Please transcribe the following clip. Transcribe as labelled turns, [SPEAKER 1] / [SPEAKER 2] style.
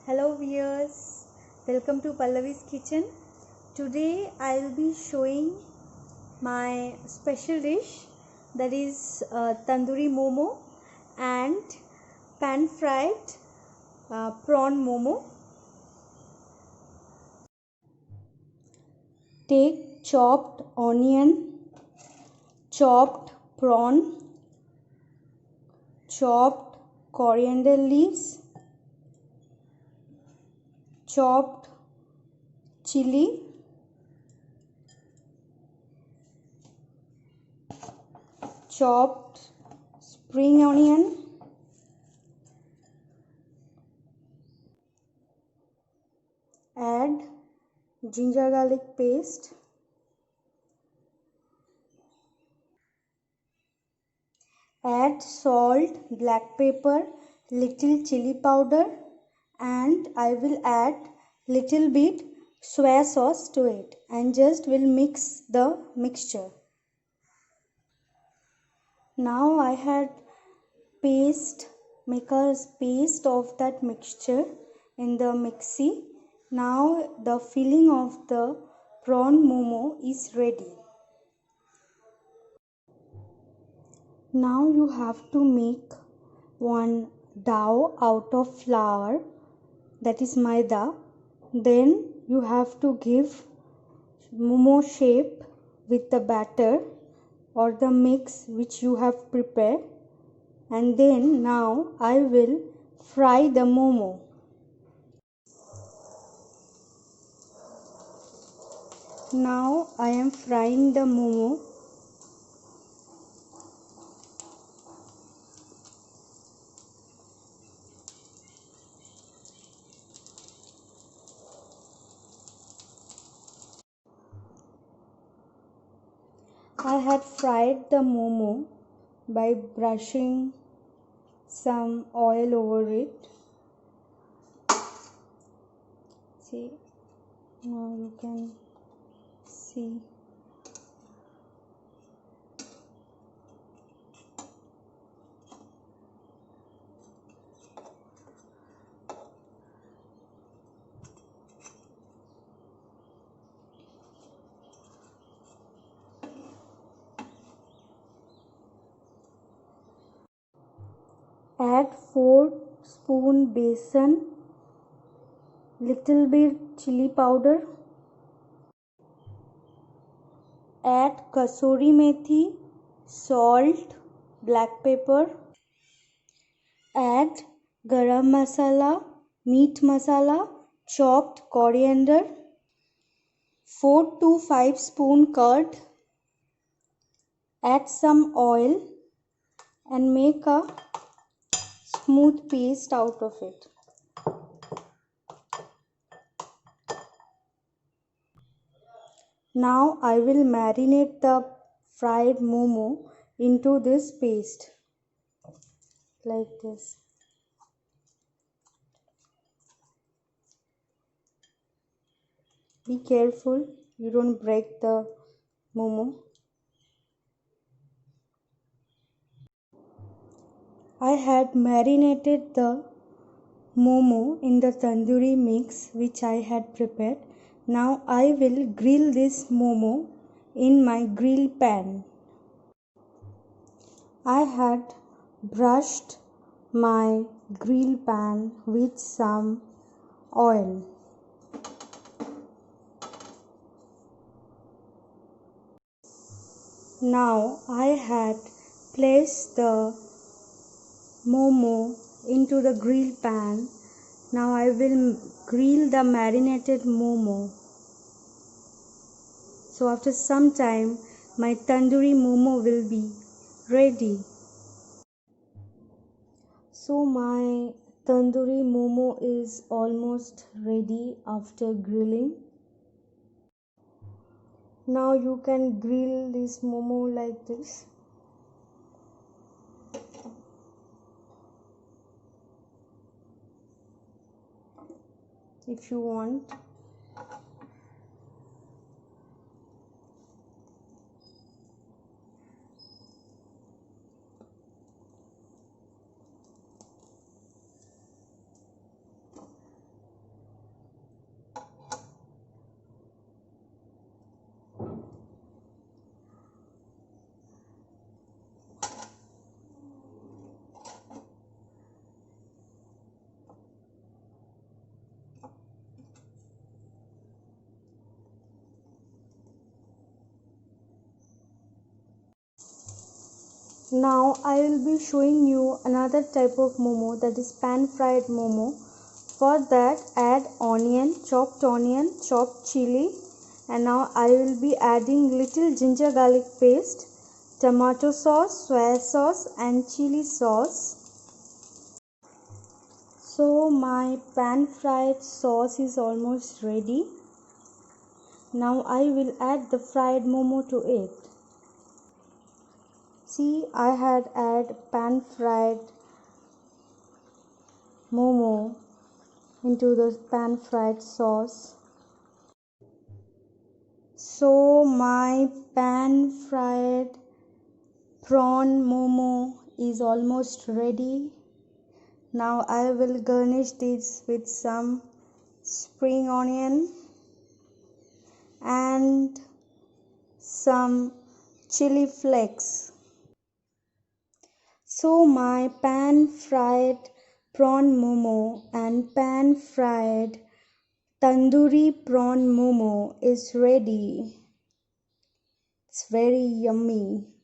[SPEAKER 1] Hello viewers, welcome to Pallavi's Kitchen. Today I will be showing my special dish, that is tandoori momo and pan fried prawn momo. Take chopped onion, chopped prawn, chopped coriander leaves, chopped chili, chopped spring onion, add ginger garlic paste, add salt, black pepper, little chili powder, and I will add little bit soya sauce to it and just will mix the mixture. Now I had make a paste of that mixture in the mixie. Now the filling of the prawn momo is ready. Now you have to make one dough out of flour, that is maida. Then you have to give momo shape with the batter or the mix which you have prepared, and then now I will fry the momo. Now I am frying the momo. I had fried the momo by brushing some oil over it. See, now you can see. Add 4 spoon besan, little bit chili powder, add kasuri methi, salt, black pepper, add garam masala, meat masala, chopped coriander, 4 to 5 spoon curd, add some oil and make a smooth paste out of it. Now I will marinate the fried momo into this paste like this. Be careful you don't break the momo. I had marinated the momo in the tandoori mix which I had prepared. Now I will grill this momo in my grill pan. I had brushed my grill pan with some oil. Now I had placed the momo into the grill pan. Now I will grill the marinated momo. So after some time my tandoori momo will be ready. So my tandoori momo is almost ready after grilling. Now you can grill this momo like this. If you want. Now I will be showing you another type of momo, that is pan fried momo. For that add onion, chopped chili, and now I will be adding little ginger garlic paste, tomato sauce, soya sauce and chili sauce. So my pan fried sauce is almost ready. Now I will add the fried momo to it. See, I had add pan fried momo into the pan fried sauce. So my pan fried prawn momo is almost ready. Now I will garnish this with some spring onion and some chili flakes. So my pan fried prawn momo and pan fried tandoori prawn momo is ready. It's very yummy.